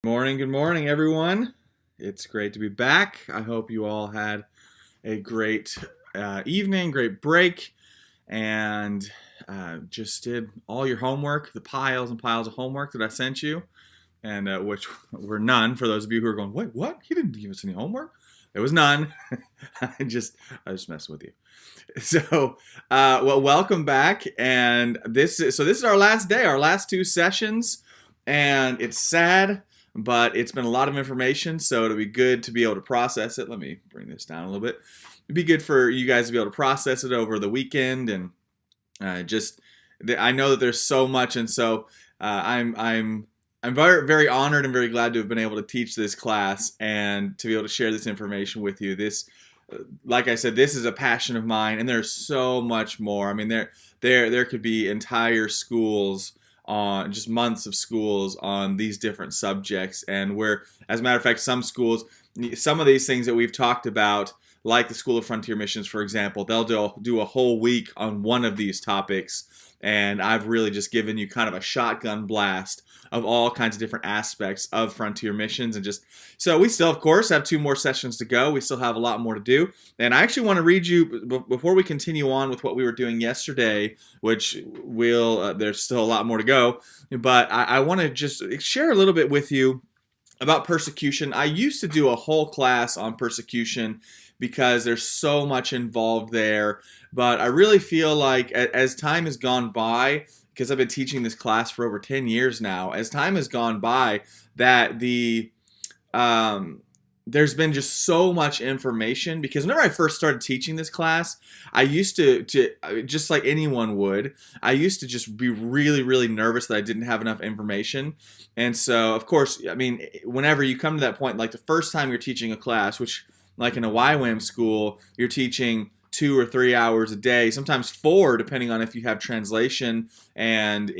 Good morning, everyone. It's great to be back. I hope you all had a great evening, great break, and just did all your homework, the piles and piles of homework that I sent you, and which were none for those of you who are going, wait, what? He didn't give us any homework? There was none. I just messing with you. So, welcome back, and this is our last day, our last two sessions, and it's sad, but it's been a lot of information, so it'll be good to be able to process it. Let me bring this down a little bit. It'd be good for you guys to be able to process it over the weekend, and I know that there's so much, and so I'm very, very honored and very glad to have been able to teach this class and to be able to share this information with you. Like I said, this is a passion of mine, and there's so much more. I mean, there could be entire schools on just months of schools on these different subjects, and where, as a matter of fact, some schools, some of these things that we've talked about, like the School of Frontier Missions, for example, they'll do a whole week on one of these topics, and I've really just given you kind of a shotgun blast of all kinds of different aspects of frontier missions. And just so we still, of course, have two more sessions to go. We still have a lot more to do. And I actually want to read you, before we continue on with what we were doing yesterday, which there's still a lot more to go, but I want to just share a little bit with you about persecution. I used to do a whole class on persecution because there's so much involved there, but I really feel like as time has gone by, because I've been teaching this class for over 10 years now, as time has gone by, that there's been just so much information. Because whenever I first started teaching this class, I used to just like anyone would, I used to just be really, really nervous that I didn't have enough information. And so, of course, I mean, whenever you come to that point, like the first time you're teaching a class, which like in a YWAM school, you're teaching 2 or 3 hours a day, sometimes 4, depending on if you have translation and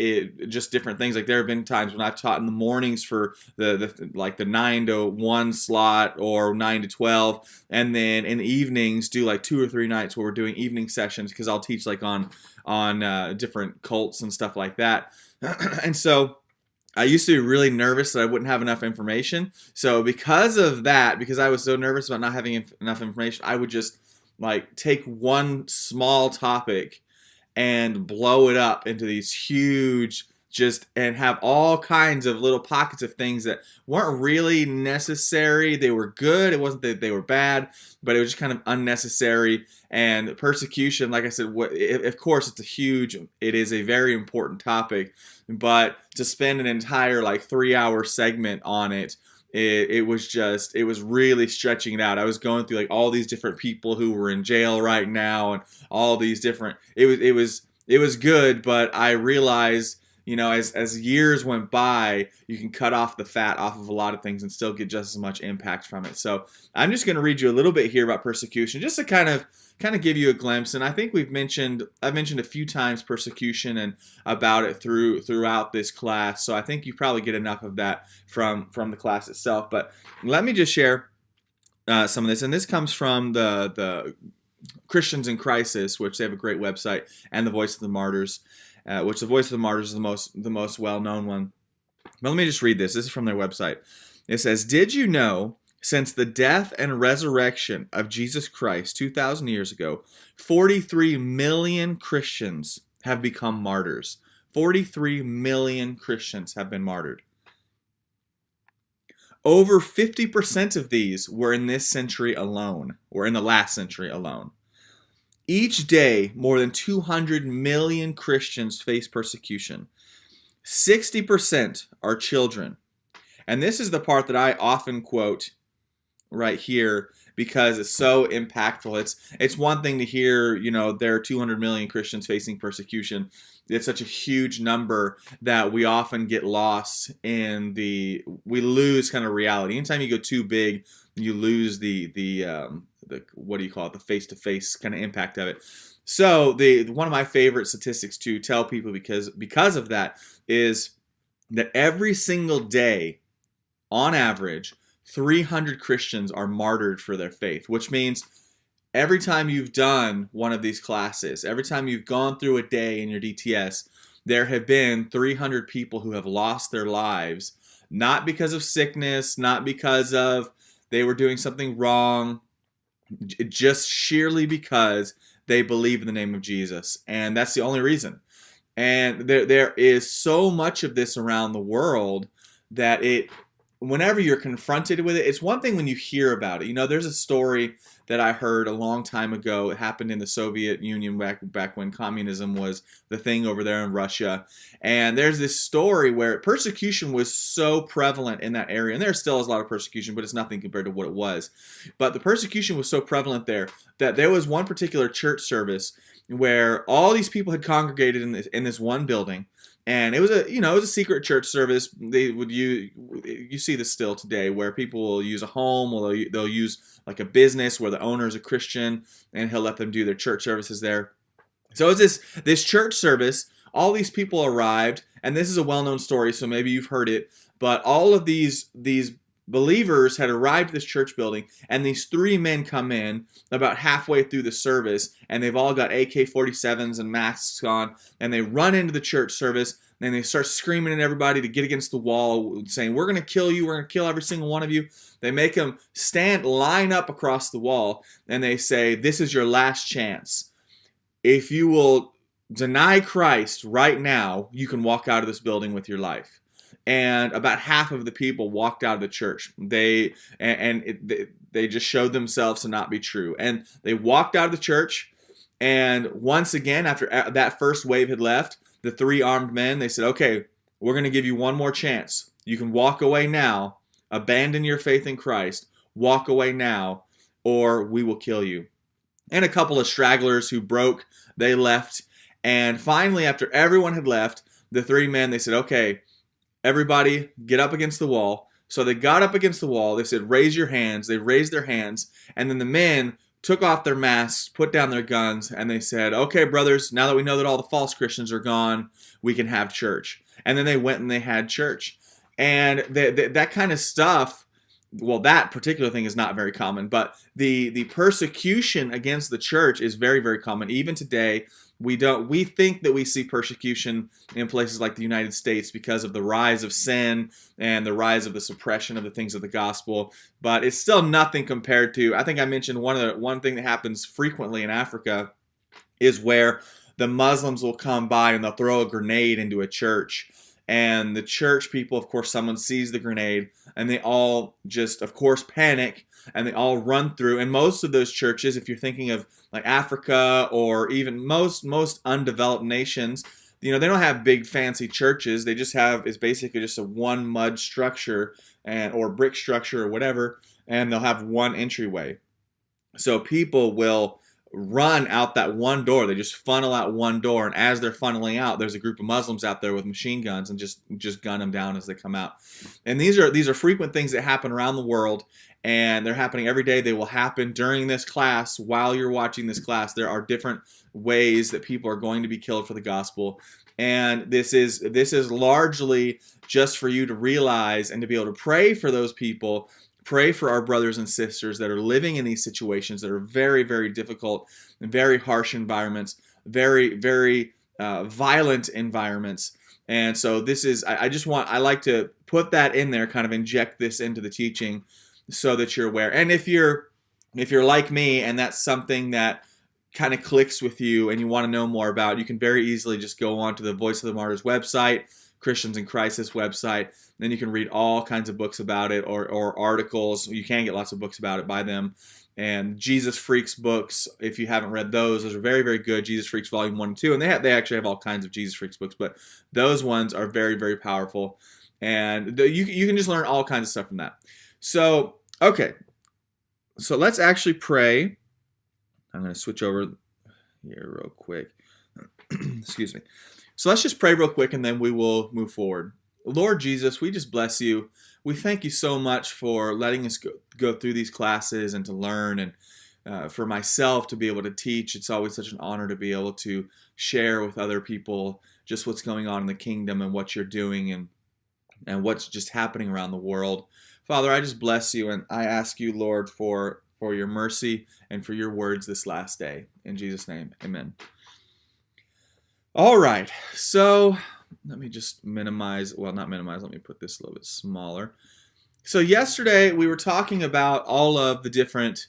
just different things. Like there have been times when I've taught in the mornings for the 9 to 1 slot or 9 to 12, and then in the evenings do like 2 or 3 nights where we're doing evening sessions, because I'll teach like on different cults and stuff like that. And so I used to be really nervous that I wouldn't have enough information. So because of that, because I was so nervous about not having enough information, I would just like take one small topic and blow it up into these huge, and have all kinds of little pockets of things that weren't really necessary. They were good. It wasn't that they were bad, but it was just kind of unnecessary. And persecution, like I said, of course, it is a very important topic, but to spend an entire like 3-hour segment on it was really stretching it out. I was going through like all these different people who were in jail right now, and all these different, it was good, but I realized, as years went by, you can cut off the fat off of a lot of things and still get just as much impact from it. So I'm just going to read you a little bit here about persecution, just to kind of give you a glimpse. And I think I've mentioned a few times persecution and about it throughout this class. So I think you probably get enough of that from the class itself. But let me just share some of this. And this comes from the Christians in Crisis, which they have a great website, and the Voice of the Martyrs, which the Voice of the Martyrs is the most well-known one. But let me just read this. This is from their website. It says, "Did you know, since the death and resurrection of Jesus Christ 2,000 years ago, 43 million Christians have become martyrs." 43 million Christians have been martyred. Over 50% of these were in this century alone, or in the last century alone. Each day, more than 200 million Christians face persecution. 60% are children. And this is the part that I often quote right here, because it's so impactful. It's one thing to hear, there are 200 million Christians facing persecution. It's such a huge number that we often get lost in we lose kind of reality. Anytime you go too big, you lose the what do you call it, the face-to-face kind of impact of it. So one of my favorite statistics to tell people, because of that, is that every single day, on average, 300 Christians are martyred for their faith, which means every time you've done one of these classes, every time you've gone through a day in your DTS, there have been 300 people who have lost their lives not because of sickness, not because of they were doing something wrong, just sheerly because they believe in the name of Jesus. And that's the only reason. And there is so much of this around the world that whenever you're confronted with it, it's one thing when you hear about it. You know, there's a story that I heard a long time ago. It happened in the Soviet Union back when communism was the thing over there in Russia. And there's this story where persecution was so prevalent in that area. And there still is a lot of persecution, but it's nothing compared to what it was. But the persecution was so prevalent there that there was one particular church service where all these people had congregated in this one building. And it was a secret church service. They would you see this still today, where people will use a home, or they'll use like a business where the owner is a Christian, and he'll let them do their church services there. So it was this church service. All these people arrived, and this is a well-known story, so maybe you've heard it. But all of these believers had arrived at this church building, and these three men come in about halfway through the service, and they've all got AK-47s and masks on, and they run into the church service, and they start screaming at everybody to get against the wall, saying, "We're going to kill you, we're going to kill every single one of you." They make them line up across the wall, and they say, "This is your last chance. If you will deny Christ right now, you can walk out of this building with your life." And about half of the people walked out of the church. They just showed themselves to not be true. And they walked out of the church. And once again, after that first wave had left, the three armed men, they said, "Okay, we're going to give you one more chance. You can walk away now, abandon your faith in Christ, walk away now, or we will kill you." And a couple of stragglers who broke, they left. And finally, after everyone had left, the three men, they said, "Okay, everybody get up against the wall." So they got up against the wall. They said, "Raise your hands." They raised their hands. And then the men took off their masks, put down their guns, and they said, "Okay, brothers, now that we know that all the false Christians are gone, we can have church." And then they went and they had church. And that kind of stuff, well, that particular thing is not very common, but the persecution against the church is very, very common. Even today, we think that we see persecution in places like the United States because of the rise of sin and the rise of the suppression of the things of the gospel, but it's still nothing compared to, I think I mentioned one thing that happens frequently in Africa is where the Muslims will come by and they'll throw a grenade into a church. And the church people, of course, someone sees the grenade and they all just, of course, panic and they all run through. And most of those churches, if you're thinking of like Africa or even most undeveloped nations, they don't have big fancy churches. They just it's basically just a one mud structure or brick structure or whatever, and they'll have one entryway. So people will run out that one door. They just funnel out one door, and as they're funneling out, there's a group of Muslims out there with machine guns and just gun them down as they come out. And these are frequent things that happen around the world, and they're happening every day. They will happen during this class. While you're watching this class, there are different ways that people are going to be killed for the gospel. And this is largely just for you to realize and to be able to pray for those people. Pray for our brothers and sisters that are living in these situations that are very, very difficult and very harsh environments, very, very violent environments. And so this is, I like to put that in there, kind of inject this into the teaching so that you're aware. And if you're like me and that's something that kind of clicks with you and you want to know more about, you can very easily just go on to the Voice of the Martyrs website, Christians in Crisis website. Then you can read all kinds of books about it or articles. You can get lots of books about it by them. And Jesus Freaks books, if you haven't read those are very, very good. Jesus Freaks Volume 1 and 2. And they actually have all kinds of Jesus Freaks books, but those ones are very, very powerful. And you can just learn all kinds of stuff from that. So, okay. So let's actually pray. I'm going to switch over here real quick. Excuse me. So let's just pray real quick and then we will move forward. Lord Jesus, we just bless you. We thank you so much for letting us go through these classes and to learn, and for myself to be able to teach. It's always such an honor to be able to share with other people just what's going on in the kingdom and what you're doing and what's just happening around the world. Father, I just bless you, and I ask you, Lord, for your mercy and for your words this last day. In Jesus' name, amen. All right, so Let me just minimize, well, not minimize, let me put this a little bit smaller. So yesterday we were talking about all of the different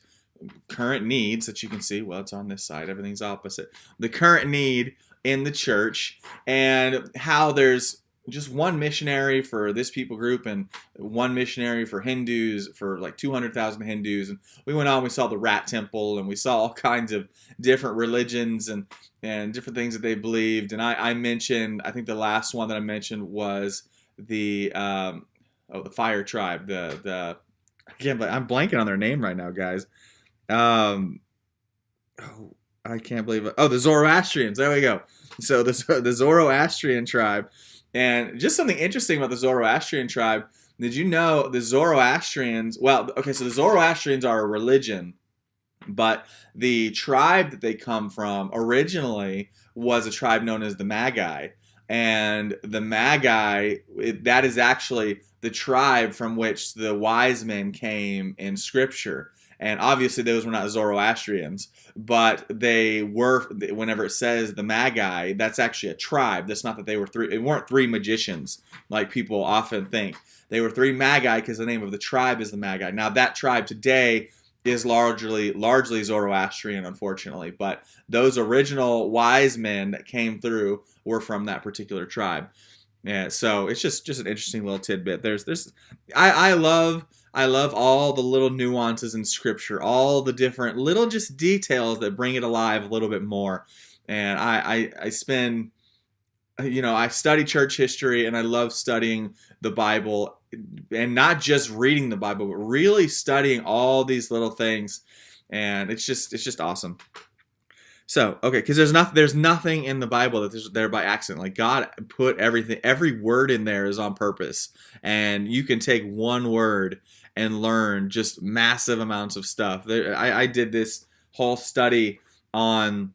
current needs that you can see. Well, it's on this side, everything's opposite. The current need in the church, and how there's just one missionary for this people group and one missionary for Hindus, for like 200,000 Hindus. And we went on, we saw the rat temple, and we saw all kinds of different religions and different things that they believed. And I mentioned, I think the last one that I mentioned was the the fire tribe. I can't believe, I'm blanking on their name right now, guys. I can't believe it. Oh, the Zoroastrians. There we go. So the Zoroastrian tribe. And just something interesting about the Zoroastrian tribe. Did you know the Zoroastrians, well, okay, so the Zoroastrians are a religion, but the tribe that they come from originally was a tribe known as the Magi. And the Magi, that is actually the tribe from which the wise men came in Scripture. And obviously those were not Zoroastrians, but they were, whenever it says the Magi, that's actually a tribe. That's not that they weren't three magicians like people often think. They were three Magi because the name of the tribe is the Magi. Now that tribe today is largely Zoroastrian, unfortunately, but those original wise men that came through were from that particular tribe. Yeah, so it's just an interesting little tidbit. I love all the little nuances in Scripture, all the different little just details that bring it alive a little bit more. And I spend, I study church history, and I love studying the Bible, and not just reading the Bible, but really studying all these little things. And it's just awesome. So, okay, because there's nothing in the Bible that is there by accident. Like, God put every word in there is on purpose. And you can take one word and learn just massive amounts of stuff. I did this whole study on,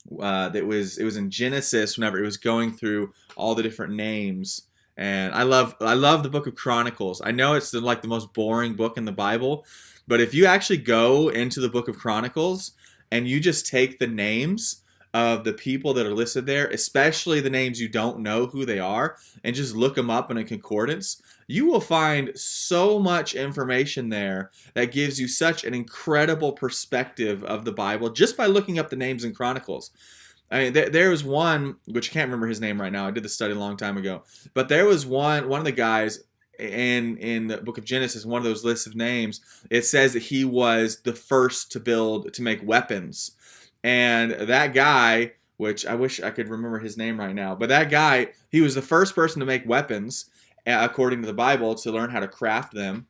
it was in Genesis, whenever it was going through all the different names. And I love the book of Chronicles. I know it's like the most boring book in the Bible, but if you actually go into the book of Chronicles and you just take the names of the people that are listed there, especially the names you don't know who they are, and just look them up in a concordance, you will find so much information there that gives you such an incredible perspective of the Bible just by looking up the names in Chronicles. I mean, there was one, which I can't remember his name right now. I did the study a long time ago. But there was one of the guys in the book of Genesis, one of those lists of names, it says that he was the first to make weapons. And that guy, which I wish I could remember his name right now, but that guy, he was the first person to make weapons, according to the Bible, to learn how to craft them.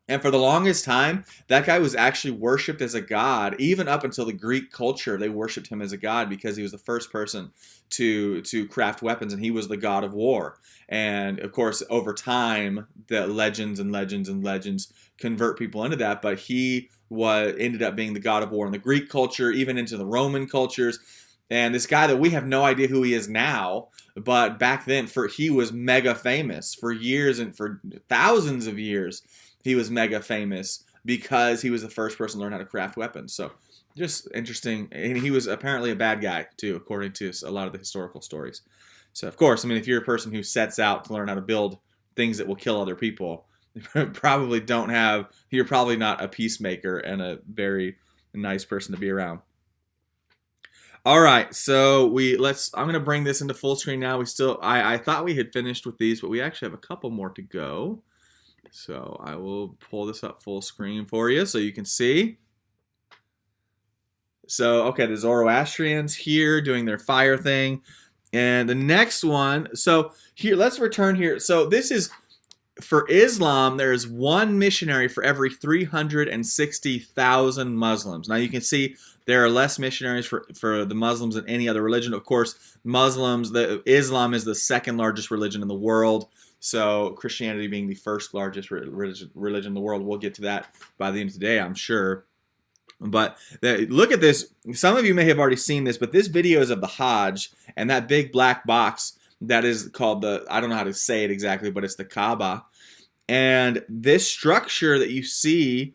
And for the longest time, that guy was actually worshipped as a god. Even up until the Greek culture, they worshipped him as a god because he was the first person to craft weapons, and he was the god of war. And of course, over time, the legends and legends and legends convert people into that. But he ended up being the god of war in the Greek culture, even into the Roman cultures. And this guy that we have no idea who he is now, but back then, he was mega famous for years, and for thousands of years. He was mega famous because he was the first person to learn how to craft weapons. So just interesting. And he was apparently a bad guy too, according to a lot of the historical stories. So of course, I mean, if you're a person who sets out to learn how to build things that will kill other people, you're probably not a peacemaker and a very nice person to be around. All right, so I'm going to bring this into full screen now. I thought we had finished with these, but we actually have a couple more to go. So I will pull this up full screen for you so you can see. So, okay, the Zoroastrians here doing their fire thing. And the next one, so here, let's return here. So this is, for Islam, there is one missionary for every 360,000 Muslims. Now you can see there are less missionaries for the Muslims than any other religion. Of course, Islam is the second largest religion in the world. So Christianity being the first largest religion in the world. We'll get to that by the end of today, I'm sure. But look at this. Some of you may have already seen this, but this video is of the Hajj, and that big black box that is called I don't know how to say it exactly, but it's the Kaaba. And this structure that you see,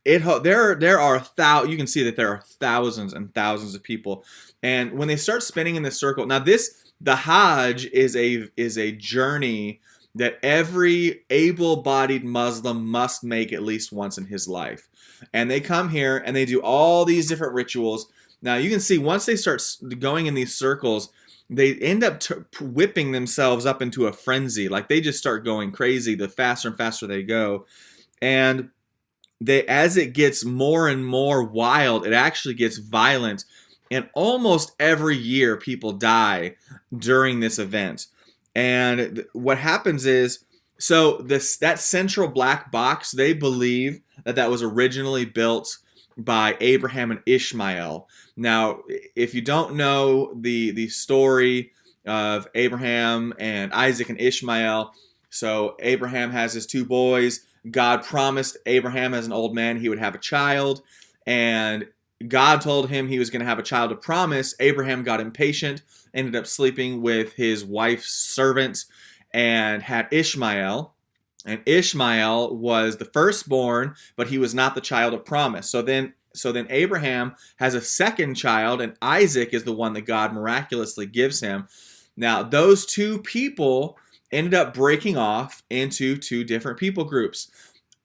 you can see that there are thousands and thousands of people. And when they start spinning in this circle, now this The Hajj is a journey that every able-bodied Muslim must make at least once in his life. And they come here and they do all these different rituals. Now you can see once they start going in these circles, they end up whipping themselves up into a frenzy. Like they just start going crazy the faster and faster they go. And as it gets more and more wild, it actually gets violent. And almost every year people die during this event. And what happens is, so that central black box, they believe that was originally built by Abraham and Ishmael. Now, if you don't know the story of Abraham and Isaac and Ishmael, so Abraham has his two boys. God promised Abraham as an old man he would have a child, and God told him he was going to have a child of promise. Abraham got impatient, ended up sleeping with his wife's servant, and had Ishmael. And Ishmael was the firstborn, but he was not the child of promise. So then Abraham has a second child, and Isaac is the one that God miraculously gives him. Now, those two people ended up breaking off into two different people groups.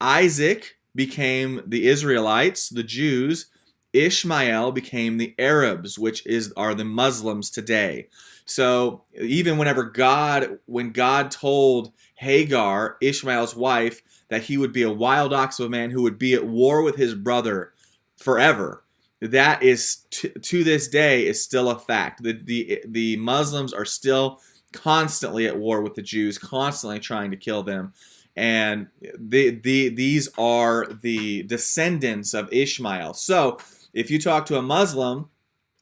Isaac became the Israelites, the Jews. Ishmael became the Arabs, which are the Muslims today. So even when God told Hagar, Ishmael's wife, that he would be a wild ox of a man who would be at war with his brother forever, that is to this day is still a fact. The Muslims are still constantly at war with the Jews, constantly trying to kill them. And these are the descendants of Ishmael. So if you talk to a Muslim,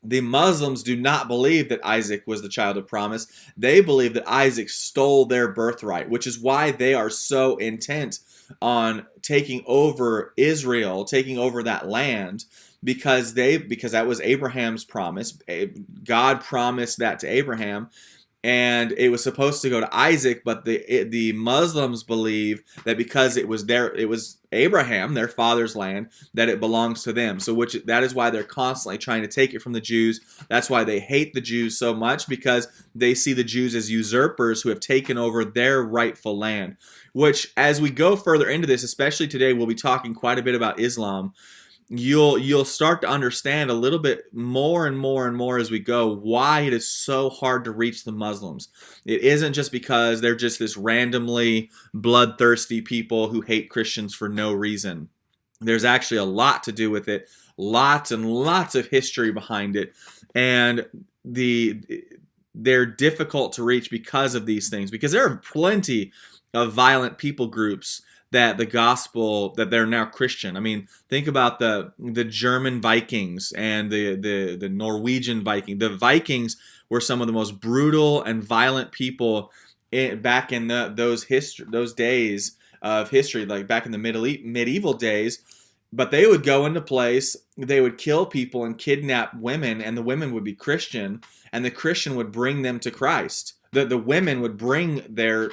the Muslims do not believe that Isaac was the child of promise. They believe that Isaac stole their birthright, which is why they are so intent on taking over Israel, taking over that land, because that was Abraham's promise. God promised that to Abraham, and it was supposed to go to Isaac, but the Muslims believe that because it was Abraham, their father's land, that it belongs to them. So that is why they're constantly trying to take it from the Jews. That's why they hate the Jews so much, because they see the Jews as usurpers who have taken over their rightful land. Which, as we go further into this, especially today, we'll be talking quite a bit about Islam. You'll start to understand a little bit more and more and more as we go why it is so hard to reach the Muslims. It isn't just because they're just this randomly bloodthirsty people who hate Christians for no reason. There's actually a lot to do with it, lots and lots of history behind it, and they're difficult to reach because of these things, because there are plenty of violent people groups that they're now Christian. I mean, think about the German Vikings and the Norwegian Viking. The Vikings were some of the most brutal and violent people back in those days of history, like back in the medieval days. But they would go into place, they would kill people and kidnap women, and the women would be Christian, and the Christian would bring them to Christ. The women would bring their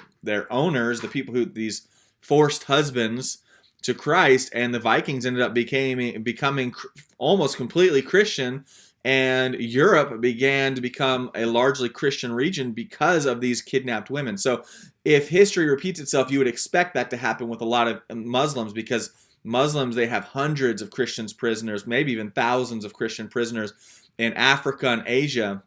owners, the people who these forced husbands, to Christ, and the Vikings ended up becoming almost completely Christian, and Europe began to become a largely Christian region because of these kidnapped women. So if history repeats itself, you would expect that to happen with a lot of Muslims, because Muslims, they have hundreds of Christian prisoners, maybe even thousands of Christian prisoners in Africa and Asia,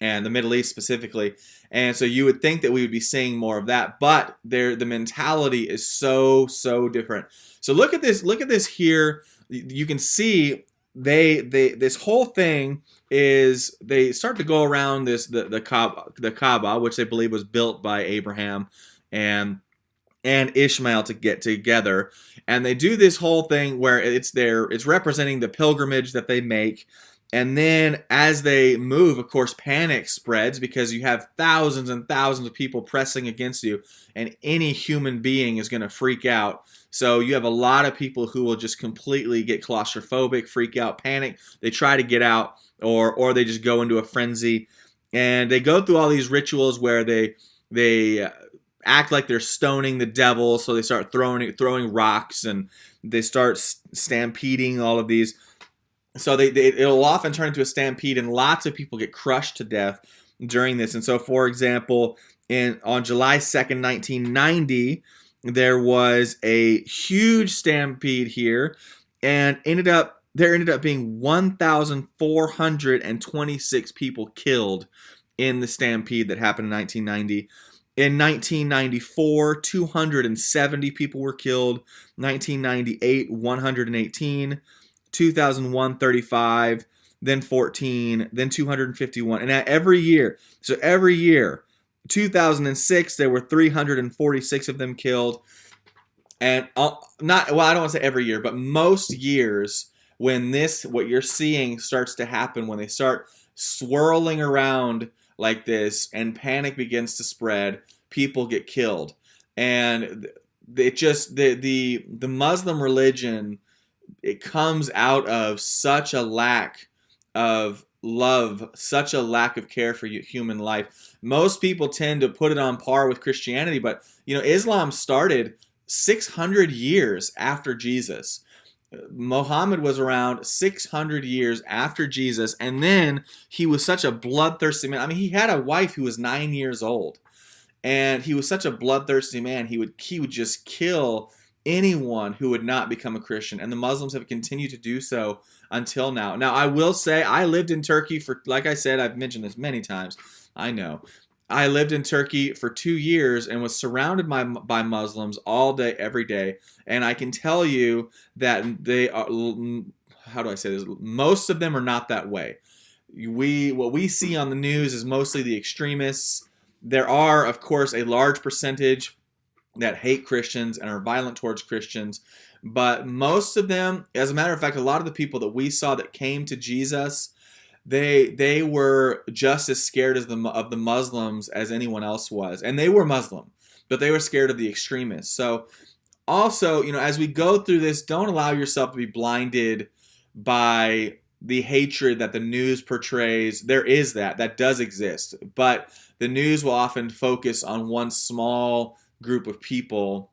and the Middle East specifically. And so you would think that we would be seeing more of that, but the mentality is so different. So look at this here. You can see this whole thing is, they start to go around the Kaaba, which they believe was built by Abraham and Ishmael to get together, and they do this whole thing where it's representing the pilgrimage that they make. And then as they move, of course, panic spreads, because you have thousands and thousands of people pressing against you, and any human being is going to freak out. So you have a lot of people who will just completely get claustrophobic, freak out, panic. They try to get out, or they just go into a frenzy. And they go through all these rituals where they act like they're stoning the devil, so they start throwing rocks, and they start stampeding all of these. So it'll often turn into a stampede, and lots of people get crushed to death. during this. And so, for example, on July 2nd, 1990, there was a huge stampede here, and there ended up being 1,426 people killed in the stampede that happened in 1990. In 1994, 270 people were killed. 1998, 118. 2001, 35. Then 14. Then 251. And every year, 2006, there were 346 of them killed. And I don't want to say every year, but most years when what you're seeing starts to happen, when they start swirling around like this and panic begins to spread, people get killed. And it just, the Muslim religion, it comes out of such a lack of love, such a lack of care for human life. Most people tend to put it on par with Christianity, but Islam started 600 years after Jesus. Mohammad was around 600 years after Jesus, and then he was such a bloodthirsty man. I mean, he had a wife who was 9 years old, and he was such a bloodthirsty man. He would just kill anyone who would not become a Christian, and the Muslims have continued to do so until now. Now, I will say, I lived in Turkey for, like I said, I've mentioned this many times, I know. I lived in Turkey for 2 years and was surrounded by Muslims all day, every day. And I can tell you that they are, how do I say this? Most of them are not that way. What we see on the news is mostly the extremists. There are, of course, a large percentage that hate Christians and are violent towards Christians. But most of them, as a matter of fact, a lot of the people that we saw that came to Jesus, they were just as scared of the Muslims as anyone else was. And they were Muslim, but they were scared of the extremists. So also, as we go through this, don't allow yourself to be blinded by the hatred that the news portrays. There is that does exist. But the news will often focus on one small group of people,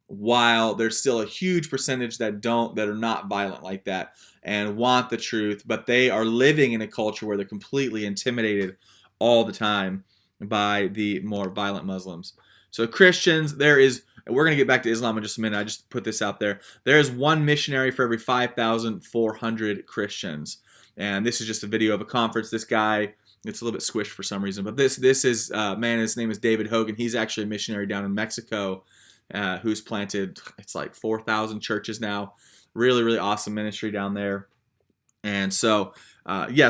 while there's still a huge percentage that are not violent like that and want the truth, but they are living in a culture where they're completely intimidated all the time by the more violent Muslims. So Christians, we're going to get back to Islam in just a minute. I just put this out there. There is one missionary for every 5,400 Christians. And this is just a video of a conference. This guy, it's a little bit squished for some reason, but this is, his name is David Hogan. He's actually a missionary down in Mexico, who's planted, it's like 4,000 churches now. Really, really awesome ministry down there. And so,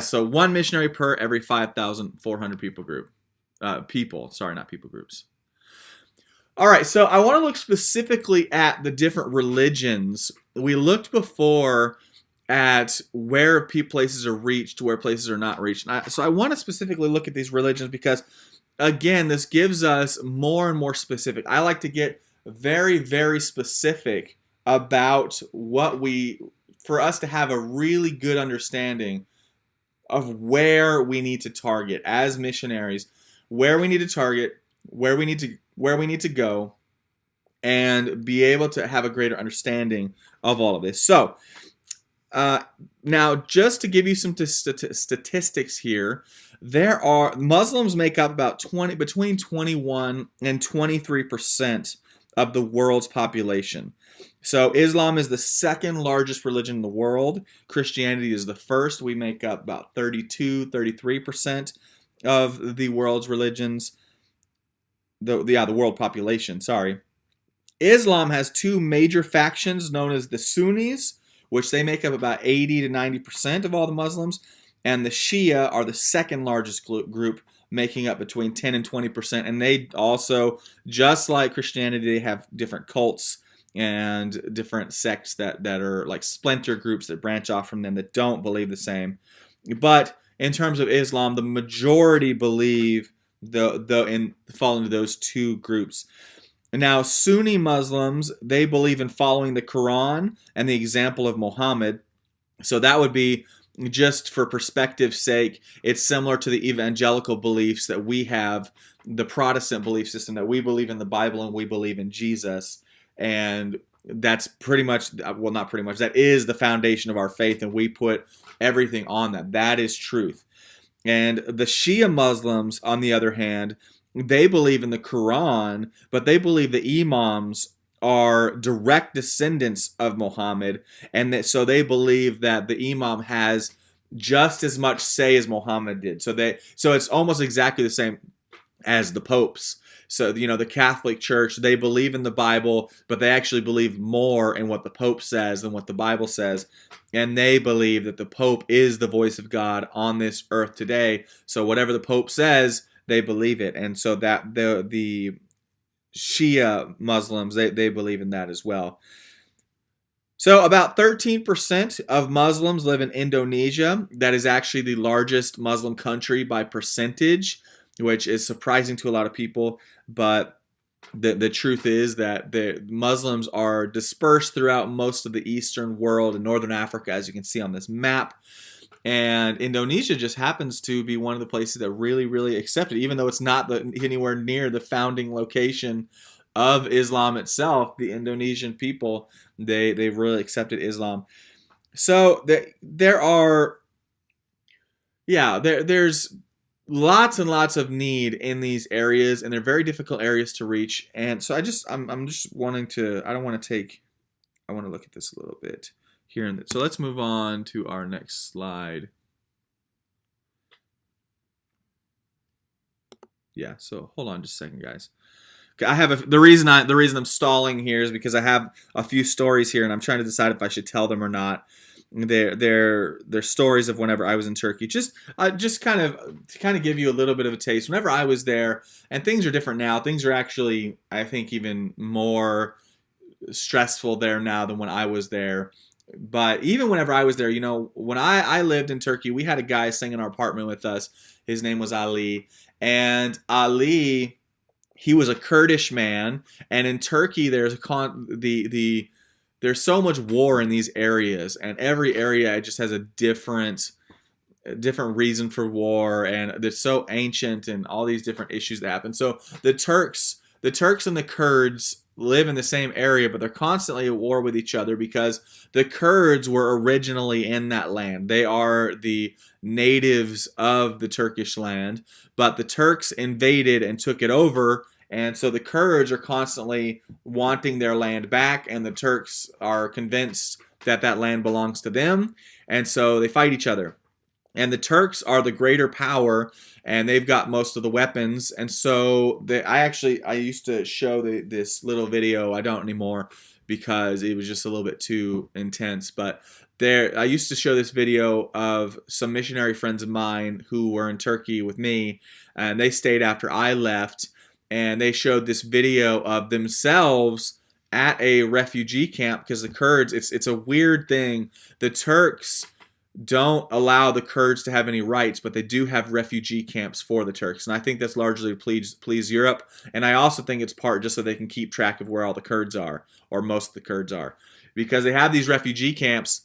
so one missionary per every 5,400 people group. Not people groups. All right, so I want to look specifically at the different religions. We looked before at where places are reached, where places are not reached. So I want to specifically look at these religions because, again, this gives us more and more specific. I like to get very, very specific about for us to have a really good understanding of where we need to target as missionaries, where we need to target, where we need to go, and be able to have a greater understanding of all of this. So, now just to give you some statistics here, Muslims make up about between 21 and 23% of the world's population. So Islam is the second largest religion in the world. Christianity is the first. We make up about 33% of the world's religions. The world population, sorry. Islam has two major factions known as the Sunnis, which they make up about 80 to 90% of all the Muslims, and the Shia are the second largest group, making up between 10 and 20%. And they also, just like Christianity, they have different cults and different sects that are like splinter groups that branch off from them that don't believe the same. But in terms of Islam, the majority believe fall into those two groups. Now, Sunni Muslims, they believe in following the Quran and the example of Mohammed. So that would be, just for perspective's sake, it's similar to the evangelical beliefs that we have, the Protestant belief system, that we believe in the Bible and we believe in Jesus. And that's pretty much, well, not pretty much, that is the foundation of our faith, and we put everything on that. That is truth. And the Shia Muslims, on the other hand, they believe in the Quran, but they believe the imams are direct descendants of Muhammad, and that so they believe that the imam has just as much say as Muhammad did. So it's almost exactly the same as the popes. So, the Catholic Church, they believe in the Bible, but they actually believe more in what the Pope says than what the Bible says. And they believe that the Pope is the voice of God on this earth today. So whatever the Pope says, they believe it. And so that the Shia Muslims, they believe in that as well. So about 13% of Muslims live in Indonesia. That is actually the largest Muslim country by percentage, which is surprising to a lot of people. But the truth is that the Muslims are dispersed throughout most of the Eastern world and Northern Africa, as you can see on this map. And Indonesia just happens to be one of the places that really, really accept it, even though it's not anywhere near the founding location of Islam itself. The Indonesian people, they've really accepted Islam. So there's lots and lots of need in these areas, and they're very difficult areas to reach. And so I'm just wanting to, I want to look at this a little bit here. So let's move on to our next slide. Yeah, so hold on just a second, guys. I have the reason I'm stalling here is because I have a few stories here, and I'm trying to decide if I should tell them or not. They're stories of whenever I was in Turkey. Just kind of give you a little bit of a taste. Whenever I was there, and things are different now. Things are actually, I think, even more stressful there now than when I was there. But even whenever I was there, when I lived in Turkey, we had a guy staying in our apartment with us. His name was Ali, and Ali, he was a Kurdish man. And in Turkey, there's there's so much war in these areas, and every area just has a different reason for war, and they're so ancient and all these different issues that happen. So the Turks and the Kurds live in the same area, but they're constantly at war with each other because the Kurds were originally in that land. They are the natives of the Turkish land, but the Turks invaded and took it over. And so the Kurds are constantly wanting their land back, and the Turks are convinced that that land belongs to them. And so they fight each other. And the Turks are the greater power, and they've got most of the weapons. And so I used to show this little video. I don't anymore because it was just a little bit too intense. But I used to show this video of some missionary friends of mine who were in Turkey with me, and they stayed after I left. And they showed this video of themselves at a refugee camp because the Kurds, it's a weird thing. The Turks don't allow the Kurds to have any rights, but they do have refugee camps for the Turks. And I think that's largely to please Europe. And I also think it's part just so they can keep track of where all the Kurds are, or most of the Kurds are. Because they have these refugee camps,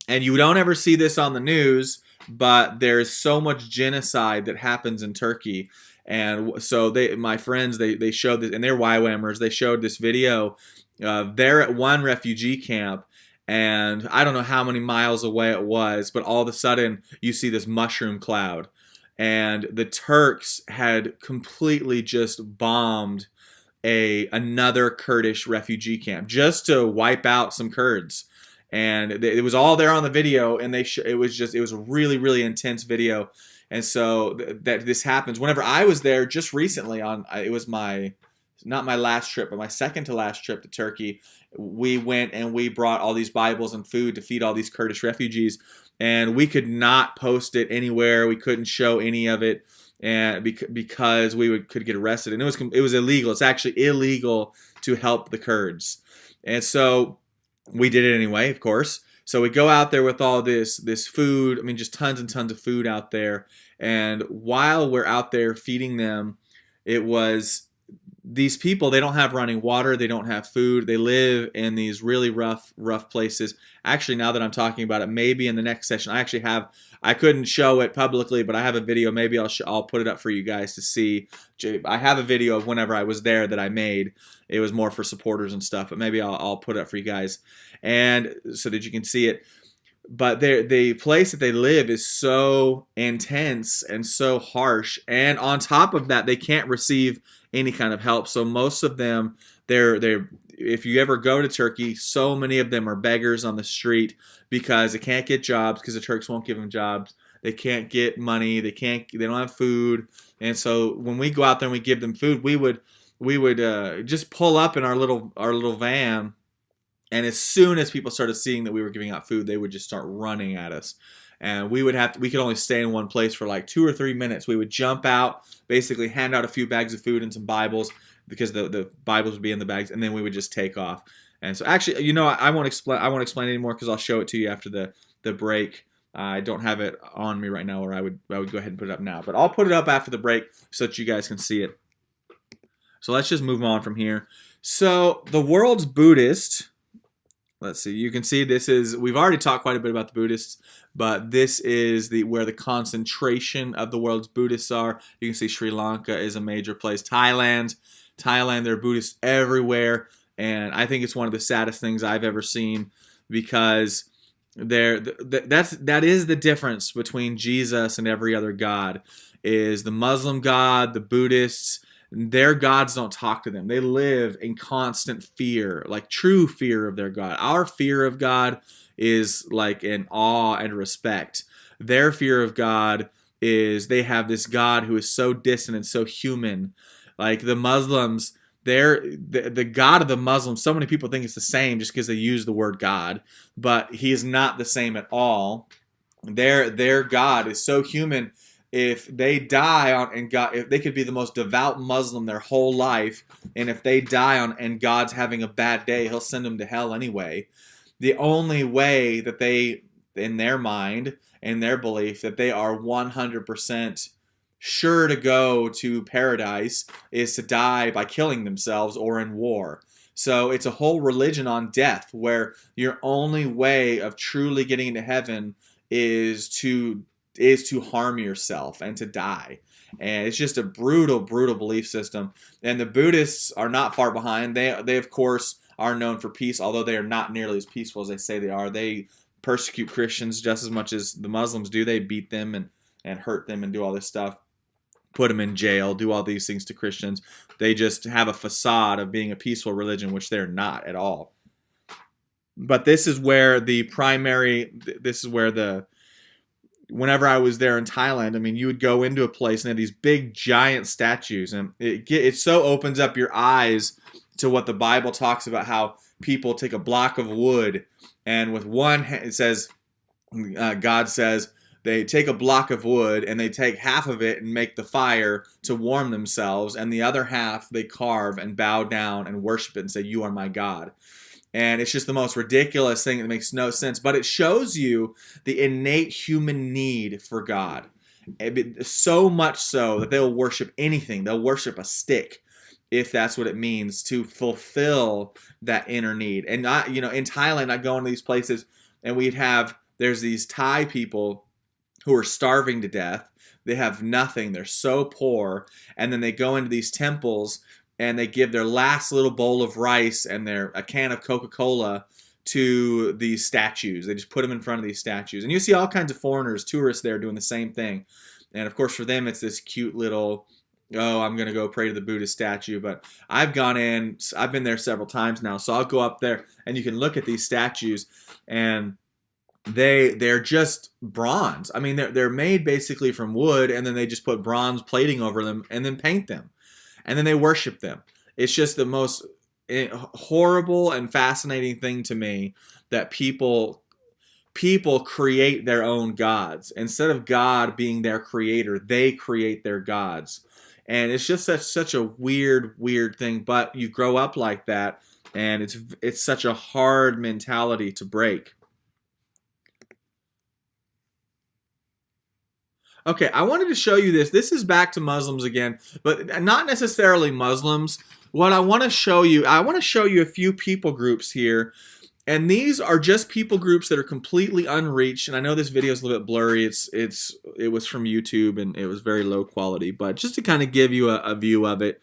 and you don't ever see this on the news, but there's so much genocide that happens in Turkey. And so my friends, they showed this, and they're YWAMers, they showed this video. They're at one refugee camp, and I don't know how many miles away it was, but all of a sudden you see this mushroom cloud. And the Turks had completely just bombed another Kurdish refugee camp just to wipe out some Kurds. And it was all there on the video, and it was a really, really intense video. And so that this happens whenever I was there just recently it was not my last trip, but my second to last trip to Turkey. We went and we brought all these Bibles and food to feed all these Kurdish refugees, and we could not post it anywhere. We couldn't show any of it, and because could get arrested, and it was illegal. It's actually illegal to help the Kurds, and so we did it anyway, of course. So we go out there with all this food. I mean, just tons and tons of food out there. And while we're out there feeding them, it was these people, they don't have running water, they don't have food, they live in these really rough places. Actually, now that I'm talking about it, maybe in the next session, I couldn't show it publicly, but I have a video. Maybe I'll put it up for you guys to see. I have a video of whenever I was there that I made. It was more for supporters and stuff, but maybe I'll put it up for you guys, and so that you can see it. but the place that they live is so intense and so harsh, and on top of that, they can't receive any kind of help. So most of them, they're if you ever go to Turkey, so many of them are beggars on the street because they can't get jobs because the Turks won't give them jobs. They can't get money. They don't have food. And so when we go out there and we give them food, we would just pull up in our little van, and as soon as people started seeing that we were giving out food, they would just start running at us. And we could only stay in one place for like 2 or 3 minutes. We would jump out, basically hand out a few bags of food and some Bibles, because the Bibles would be in the bags, and then we would just take off. And so actually, I won't explain anymore because I'll show it to you after the break. I don't have it on me right now, or I would go ahead and put it up now. But I'll put it up after the break so that you guys can see it. So let's just move on from here. So the world's Buddhist. Let's see. You can see we've already talked quite a bit about the Buddhists, but this is where the concentration of the world's Buddhists are. You can see Sri Lanka is a major place. Thailand, there are Buddhists everywhere, and I think it's one of the saddest things I've ever seen, because that is the difference between Jesus and every other god. Is the Muslim God, the Buddhists, their gods don't talk to them. They live in constant fear, like true fear of their God. Our fear of God is like in awe and respect. Their fear of God is they have this God who is so distant and so human. Like the Muslims, the God of the Muslims, so many people think it's the same just because they use the word God, but he is not the same at all. Their God is so human. If they die if they could be the most devout Muslim their whole life, and if they die and God's having a bad day, he'll send them to hell anyway. The only way that they, in their mind, in their belief, that they are 100% sure to go to paradise is to die by killing themselves or in war. So it's a whole religion on death, where your only way of truly getting into heaven is to harm yourself and to die. And it's just a brutal belief system. And the Buddhists are not far behind. They of course are known for peace, although they are not nearly as peaceful as they say they are. They persecute Christians just as much as the Muslims do. They beat them and hurt them and do all this stuff, put them in jail, do all these things to Christians. They just have a facade of being a peaceful religion, which they're not at all. But this is where whenever I was there in Thailand, I mean, you would go into a place and they have these big, giant statues, and it so opens up your eyes to what the Bible talks about, how people take a block of wood, and with one hand, it says, God says, they take a block of wood and they take half of it and make the fire to warm themselves, and the other half they carve and bow down and worship it and say, "You are my God." And it's just the most ridiculous thing that makes no sense. But it shows you the innate human need for God. So much so that they'll worship anything. They'll worship a stick, if that's what it means, to fulfill that inner need. And in Thailand, I go into these places and there's these Thai people who are starving to death. They have nothing. They're so poor. And then they go into these temples and they give their last little bowl of rice and a can of Coca-Cola to these statues. They just put them in front of these statues. And you see all kinds of foreigners, tourists there doing the same thing. And of course for them it's this cute little, oh, I'm going to go pray to the Buddhist statue. But I've been there several times now. So I'll go up there and you can look at these statues, and they're just bronze. I mean, they're made basically from wood, and then they just put bronze plating over them and then paint them. And then they worship them. It's just the most horrible and fascinating thing to me that people create their own gods. Instead of God being their creator, they create their gods. And it's just such a weird thing. But you grow up like that, and it's such a hard mentality to break. Okay, I wanted to show you this. This is back to Muslims again, but not necessarily Muslims. What I want to show you a few people groups here, and these are just people groups that are completely unreached. And I know this video is a little bit blurry. It was from YouTube and it was very low quality, but just to kind of give you a view of it,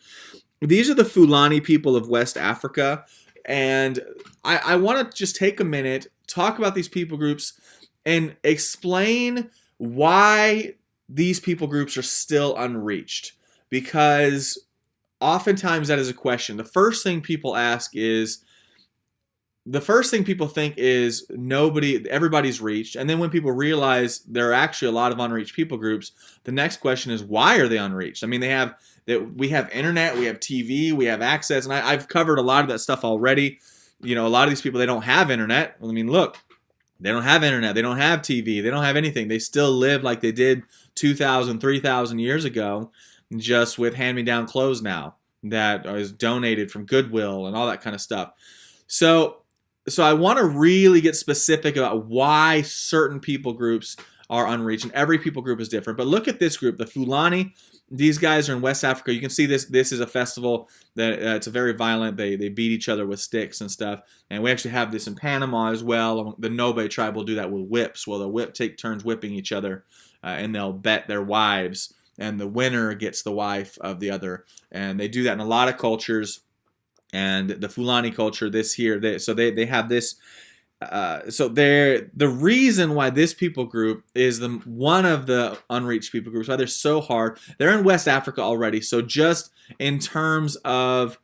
these are the Fulani people of West Africa, and I want to just take a minute, talk about these people groups, and explain why these people groups are still unreached. Because oftentimes that is a question. The first thing people think is everybody's reached. And then when people realize there are actually a lot of unreached people groups, the next question is, why are they unreached? I mean, we have internet, we have TV, we have access, and I've covered a lot of that stuff already. A lot of these people, they don't have internet. I mean, look, they don't have internet, they don't have TV, they don't have anything. They still live like they did 2,000, 3,000 years ago, just with hand-me-down clothes now that is donated from Goodwill and all that kind of stuff. So I want to really get specific about why certain people groups are unreached, and every people group is different. But look at this group, the Fulani. These guys are in West Africa. You can see this. This is a festival that it's very violent. They beat each other with sticks and stuff. And we actually have this in Panama as well. The Nobe tribe will do that with whips. Well, they'll take turns whipping each other, and they'll bet their wives, and the winner gets the wife of the other. And they do that in a lot of cultures. And the Fulani culture, they have this. The reason why this people group is one of the unreached people groups, why they're so hard. They're in West Africa already, so just in terms of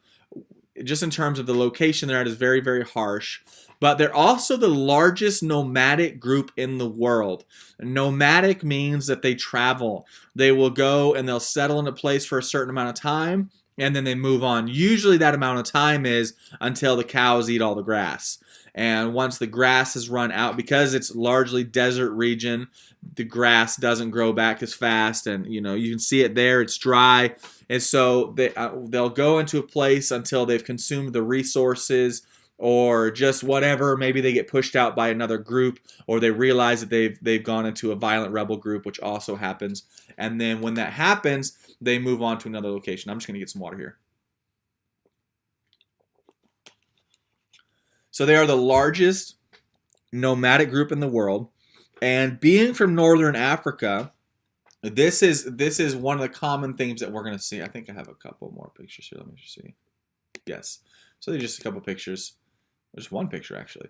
the location they're at is very, very harsh. But they're also the largest nomadic group in the world. Nomadic means that they travel. They will go and they'll settle in a place for a certain amount of time, and then they move on. Usually that amount of time is until the cows eat all the grass. And once the grass has run out, because it's largely desert region, the grass doesn't grow back as fast. And, you can see it there. It's dry. And so they'll go into a place until they've consumed the resources or just whatever. Maybe they get pushed out by another group, or they realize that they've gone into a violent rebel group, which also happens. And then when that happens, they move on to another location. I'm just going to get some water here. So they are the largest nomadic group in the world. And being from Northern Africa, this is one of the common themes that we're going to see. I think I have a couple more pictures here. Let me just see. Yes. So they're just a couple pictures. There's one picture, actually.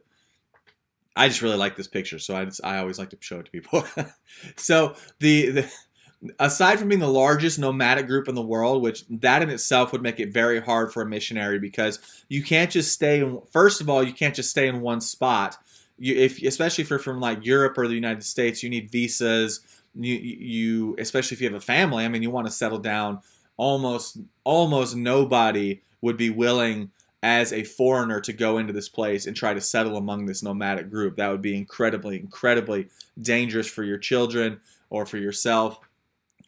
I just really like this picture, so I always like to show it to people. So aside from being the largest nomadic group in the world, which that in itself would make it very hard for a missionary, because you can't just stay in, first of all, you can't just stay in one spot. Especially if you're from like Europe or the United States, you need visas. You especially if you have a family, I mean, you want to settle down. Almost nobody would be willing as a foreigner to go into this place and try to settle among this nomadic group. That would be incredibly, incredibly dangerous for your children or for yourself.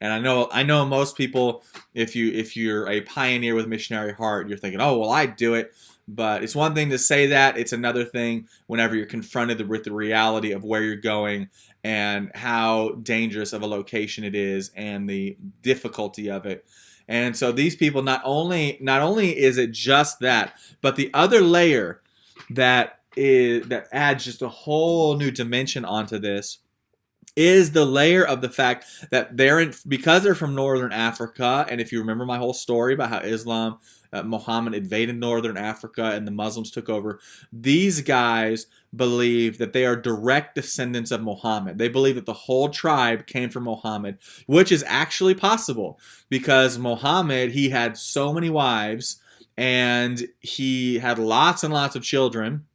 And I know most people, if you're a pioneer with missionary heart, you're thinking, oh, well, I'd do it. But it's one thing to say that. It's another thing whenever you're confronted with the reality of where you're going and how dangerous of a location it is and the difficulty of it. And so these people, not only is it just that, but the other layer that adds just a whole new dimension onto this is the layer of the fact that because they're from Northern Africa, and if you remember my whole story about how Mohammed invaded Northern Africa and the Muslims took over, these guys believe that they are direct descendants of Mohammed. They believe that the whole tribe came from Mohammed, which is actually possible because Mohammed, he had so many wives and he had lots and lots of children.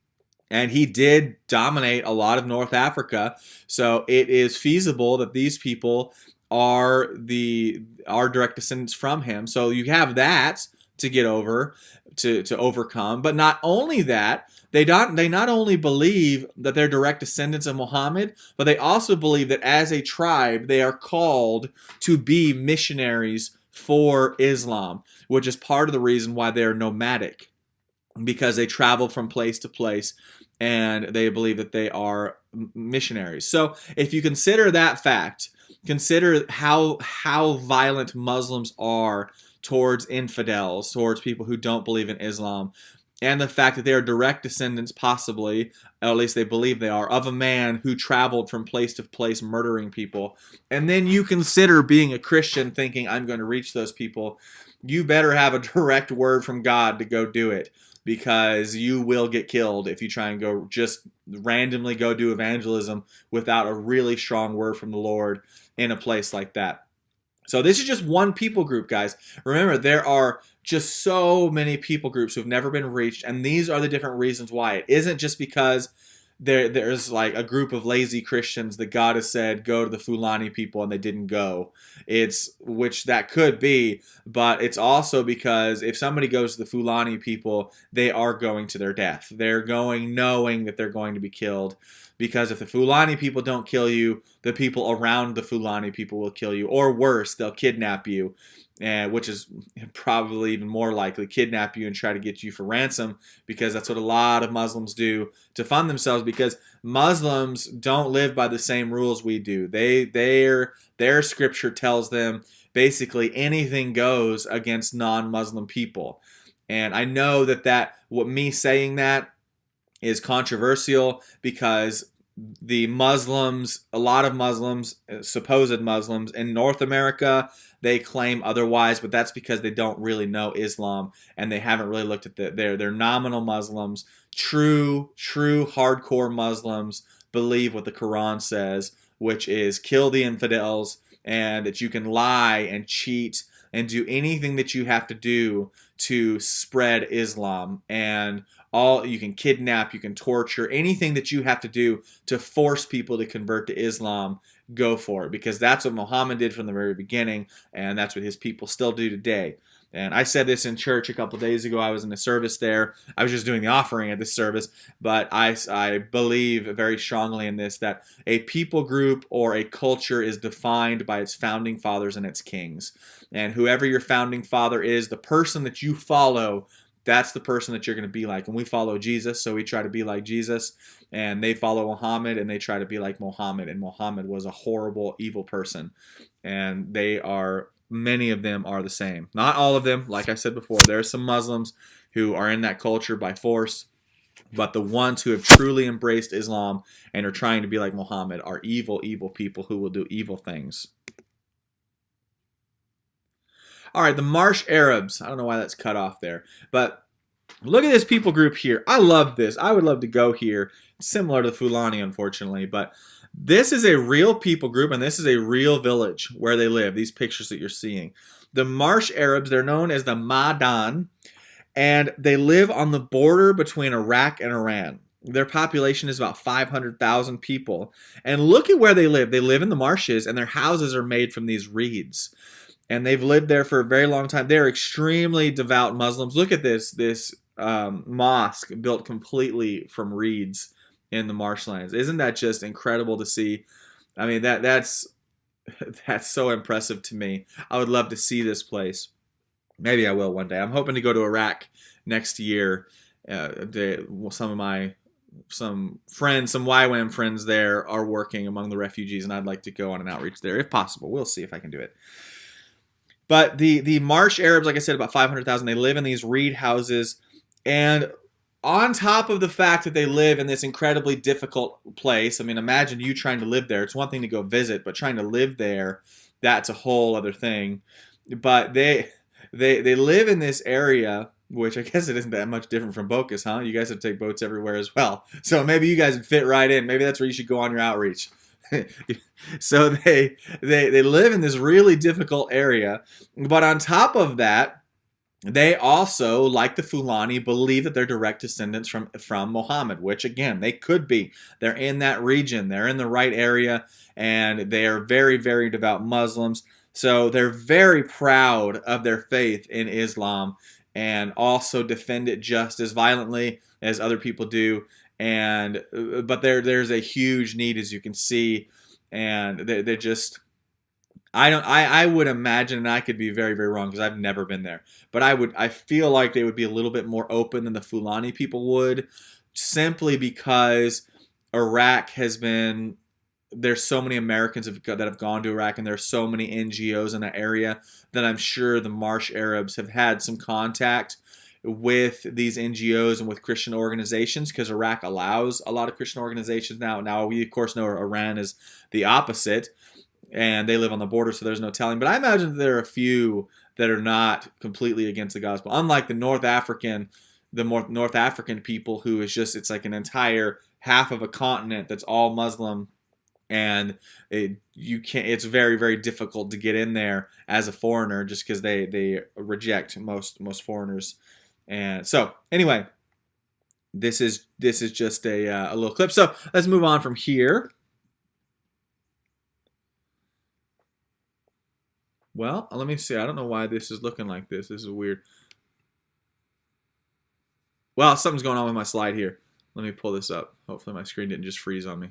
And he did dominate a lot of North Africa. So it is feasible that these people are direct descendants from him. So you have that to get over, to overcome. But not only that, they not only believe that they're direct descendants of Muhammad, but they also believe that as a tribe, they are called to be missionaries for Islam, which is part of the reason why they're nomadic, because they travel from place to place and they believe that they are missionaries. So if you consider that fact, consider how violent Muslims are towards infidels, towards people who don't believe in Islam, and the fact that they are direct descendants, possibly, or at least they believe they are, of a man who traveled from place to place murdering people. And then you consider being a Christian thinking, I'm going to reach those people. You better have a direct word from God to go do it. because you will get killed if you try and go just randomly go do evangelism without a really strong word from the Lord in a place like that. So this is just one people group, guys. Remember, there are just so many people groups who've never been reached, and these are the different reasons why. It isn't just because there's like a group of lazy Christians that God has said go to the Fulani people and they didn't go. It's which that could be, but it's also because if somebody goes to the Fulani people, they are going to their death. They're going knowing that they're going to be killed. Because if the Fulani people don't kill you, the people around the Fulani people will kill you. Or worse, they'll kidnap you, which is probably even more likely, kidnap you and try to get you for ransom, because that's what a lot of Muslims do to fund themselves, because Muslims don't live by the same rules we do. Their scripture tells them basically anything goes against non-Muslim people. And I know what me saying that is controversial, because the Muslims, a lot of Muslims, supposed Muslims in North America, they claim otherwise, but that's because they don't really know Islam and they haven't really looked at they're nominal Muslims. True hardcore Muslims believe what the Quran says, which is kill the infidels, and that you can lie and cheat and do anything that you have to do to spread Islam, and you can kidnap, you can torture, anything that you have to do to force people to convert to Islam, go for it, because that's what Muhammad did from the very beginning, and that's what his people still do today. And I said this in church a couple days ago. I was in a service there. I was just doing the offering at this service, but I believe very strongly in this, that a people group or a culture is defined by its founding fathers and its kings. And whoever your founding father is, the person that you follow, that's the person that you're going to be like. And we follow Jesus, so we try to be like Jesus. And they follow Muhammad, and they try to be like Muhammad. And Muhammad was a horrible, evil person. And many of them are the same. Not all of them. Like I said before, there are some Muslims who are in that culture by force. But the ones who have truly embraced Islam and are trying to be like Muhammad are evil, evil people who will do evil things. All right, the Marsh Arabs. I don't know why that's cut off there. But look at this people group here. I love this. I would love to go here. Similar to Fulani, unfortunately. But this is a real people group, and this is a real village where they live, these pictures that you're seeing. The Marsh Arabs, they're known as the Madan, and they live on the border between Iraq and Iran. Their population is about 500,000 people. And look at where they live. They live in the marshes, and their houses are made from these reeds. And they've lived there for a very long time. They're extremely devout Muslims. Look at this mosque built completely from reeds in the marshlands. Isn't that just incredible to see? I mean, that's so impressive to me. I would love to see this place. Maybe I will one day. I'm hoping to go to Iraq next year. Some YWAM friends there are working among the refugees, and I'd like to go on an outreach there if possible. We'll see if I can do it. But the Marsh Arabs, like I said, about 500,000. They live in these reed houses, and on top of the fact that they live in this incredibly difficult place, I mean, imagine you trying to live there. It's one thing to go visit, but trying to live there, that's a whole other thing. But they live in this area, which I guess it isn't that much different from Bocas, huh? You guys have to take boats everywhere as well. So maybe you guys would fit right in. Maybe that's where you should go on your outreach. So they live in this really difficult area. But on top of that, they also, like the Fulani, believe that they're direct descendants from Muhammad, which, again, they could be. They're in that region. They're in the right area, and they are very, very devout Muslims. So they're very proud of their faith in Islam and also defend it just as violently as other people do. But there's a huge need, as you can see, and they're just... I would imagine, and I could be very, very wrong because I've never been there, but I feel like they would be a little bit more open than the Fulani people would, simply because Iraq has been, there's so many Americans that have gone to Iraq, and there's so many NGOs in that area that I'm sure the Marsh Arabs have had some contact with these NGOs and with Christian organizations, because Iraq allows a lot of Christian organizations now. Now, we, of course, know Iran is the opposite, and they live on the border, so there's no telling. But I imagine that there are a few that are not completely against the gospel. Unlike the North African the North African people, who is just, it's like an entire half of a continent that's all Muslim, and you can't. It's very, very difficult to get in there as a foreigner, just because they reject most foreigners. And so anyway, this is just a little clip. So let's move on from here. Well, let me see. I don't know why this is looking like this. This is weird. Well, something's going on with my slide here. Let me pull this up. Hopefully my screen didn't just freeze on me.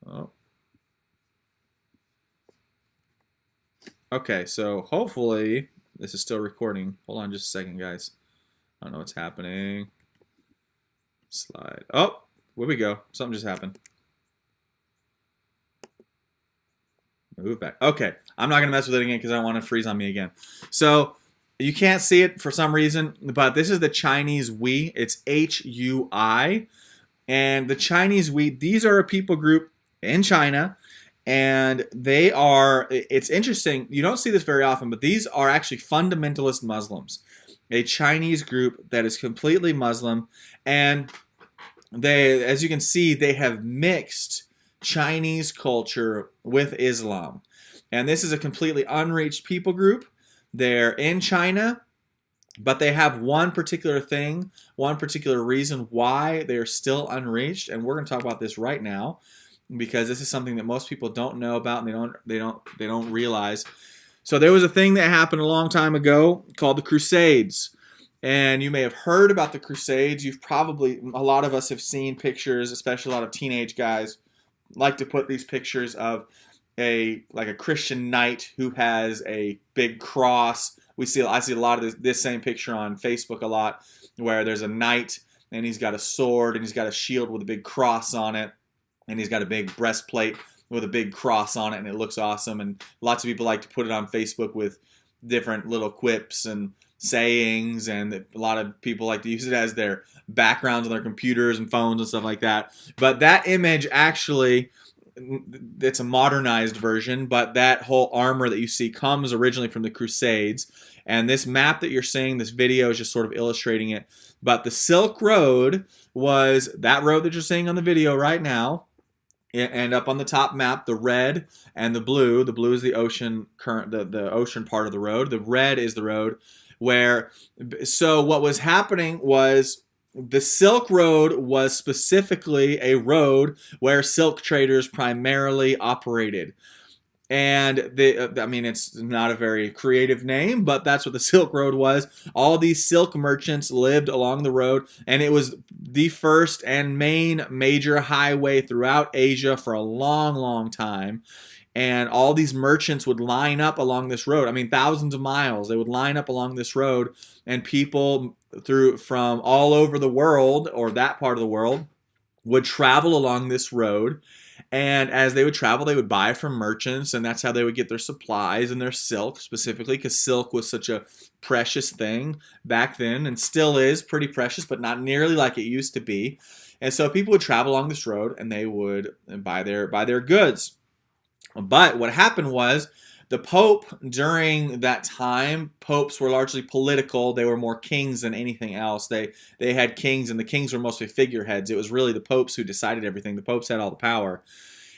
Oh. Okay, so hopefully this is still recording. Hold on just a second, guys. I don't know what's happening. Slide. Oh, where we go. Something just happened. Move back. Okay, I'm not going to mess with it again because I don't want to freeze on me again. So you can't see it for some reason, but this is the Chinese Hui. It's Hui. And the Chinese Hui, these are a people group in China. And they are, it's interesting, you don't see this very often, but these are actually fundamentalist Muslims. A Chinese group that is completely Muslim. And they, as you can see, they have mixed Chinese culture with Islam. And this is a completely unreached people group. They're in China, but they have one particular thing, one particular reason why they are still unreached. And we're going to talk about this right now, because this is something that most people don't know about and they don't realize. So there was a thing that happened a long time ago called the Crusades. And you may have heard about the Crusades. You've probably, a lot of us have seen pictures, especially a lot of teenage guys like to put these pictures of like a Christian knight who has a big cross. I see a lot of this same picture on Facebook a lot, where there's a knight and he's got a sword and he's got a shield with a big cross on it, and he's got a big breastplate with a big cross on it, and it looks awesome. And lots of people like to put it on Facebook with different little quips and sayings, and a lot of people like to use it as their backgrounds on their computers and phones and stuff like that. But that image actually, it's a modernized version, but that whole armor that you see comes originally from the Crusades. And this map that you're seeing, this video is just sort of illustrating it. But the Silk Road was that road that you're seeing on the video right now. And up on the top map, the red and the blue. The blue is the ocean current, the ocean part of the road. The red is the road where. So what was happening was the Silk Road was specifically a road where silk traders primarily operated. And I mean, it's not a very creative name, but that's what the Silk Road was. All these silk merchants lived along the road, and it was the first and main major highway throughout Asia for a long, long time. And all these merchants would line up along this road. I mean, thousands of miles. They would line up along this road, and people from all over the world, or that part of the world, would travel along this road. And as they would travel, they would buy from merchants, and that's how they would get their supplies and their silk, specifically because silk was such a precious thing back then, and still is pretty precious, but not nearly like it used to be. And so people would travel along this road, and they would buy their goods. But what happened was, the Pope, during that time, popes were largely political. They were more kings than anything else. They had kings, and the kings were mostly figureheads. It was really the popes who decided everything. The popes had all the power.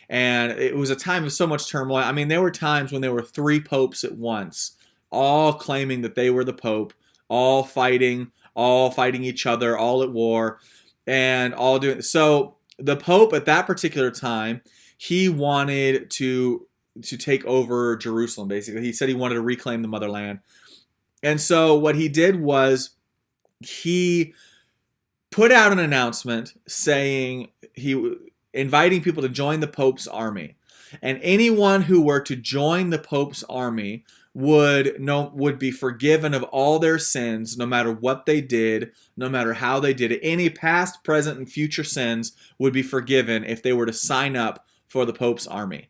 And it was a time of so much turmoil. I mean, there were times when there were 3 popes at once, all claiming that they were the Pope, all fighting each other, all at war, and all doing. So the Pope at that particular time, he wanted to take over Jerusalem, basically. He said he wanted to reclaim the motherland. And so what he did was he put out an announcement saying inviting people to join the Pope's army. And anyone who were to join the Pope's army would be forgiven of all their sins, no matter what they did, no matter how they did it. Any past, present, and future sins would be forgiven if they were to sign up for the Pope's army.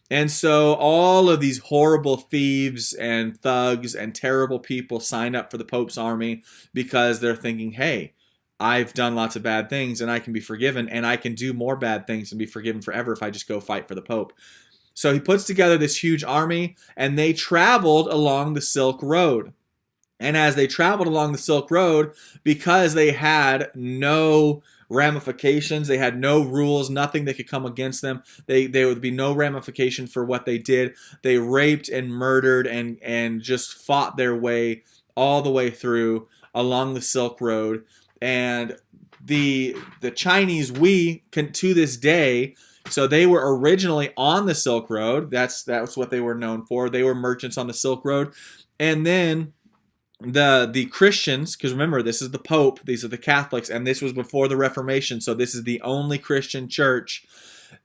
And so all of these horrible thieves and thugs and terrible people sign up for the Pope's army because they're thinking, hey, I've done lots of bad things and I can be forgiven, and I can do more bad things and be forgiven forever if I just go fight for the Pope. So he puts together this huge army, and they traveled along the Silk Road. And as they traveled along the Silk Road, because they had no ramifications, they had no rules, nothing that could come against them, there would be no ramification for what they did. They raped and murdered and just fought their way all the way through along the Silk Road. And the Chinese, to this day, so they were originally on the Silk Road. That's what they were known for. They were merchants on the Silk Road. And then the Christians, because remember, this is the Pope, these are the Catholics, and this was before the Reformation, so this is the only Christian church.